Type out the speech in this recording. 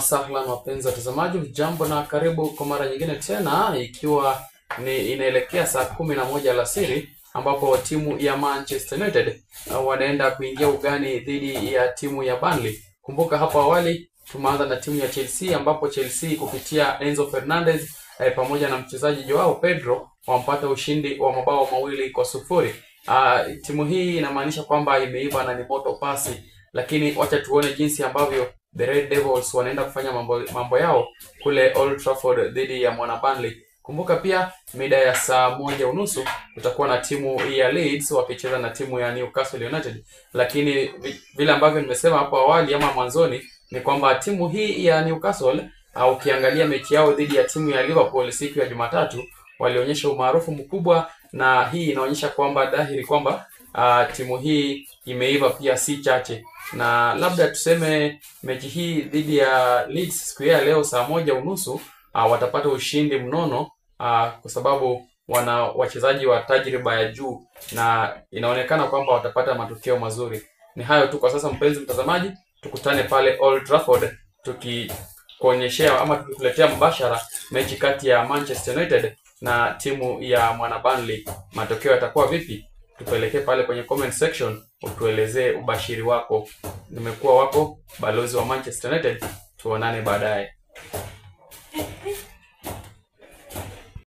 Sahlan wapenzi watazamaji, jambo na karibu kwa mara nyingine tena, ikiwa ni inaelekea saa 11 alasiri ambapo timu ya Manchester United wanaenda kuingia ugani dhidi ya timu ya Burnley. Kumbuka hapo awali tumeanza na timu ya Chelsea ambapo Chelsea kupitia Enzo Fernandez pamoja na mchezaji Joao Pedro wampata ushindi wa mabao 2-0. Timu hii inamaanisha kwamba imeiva na ni moto pasi, lakini wacha tuone jinsi ambavyo the Red Devils wanaenda kufanya mambo yao kule Old Trafford dhidi ya mwana Burnley. Kumbuka pia mida ya saa 1:30 tutakuwa na timu ya Leeds wakicheza na timu ya Newcastle United. Lakini vile ambavyo nimesema hapo awali ama mwanzoni ni kwamba timu hii ya Newcastle ukiangalia mechi yao dhidi ya timu ya Liverpool siku ya Jumatatu walionyesha umaarufu mkubwa, na hii inaonyesha kwamba dhahiri kwamba timu hii imeiva pia si chache, na labda tuseme mechi hii dhidi ya Leeds siku ya leo saa 1:30 watapata ushindi mnono kwa sababu wana wachezaji wa tajriba ya juu na inaonekana kwamba watapata matokeo mazuri. Ni hayo tu kwa sasa mpenzi mtazamaji, tukutane pale Old Trafford tukikuonyeshea ama tukikuletea mbashara mechi kati ya Manchester United na timu ya mwana Burnley. Matokeo yatakuwa vipi? Tupelekee pale kwenye comment section utuelezee ubashiri wako. Nimekuwa wako balozi wa Manchester United, tuonane baadaye.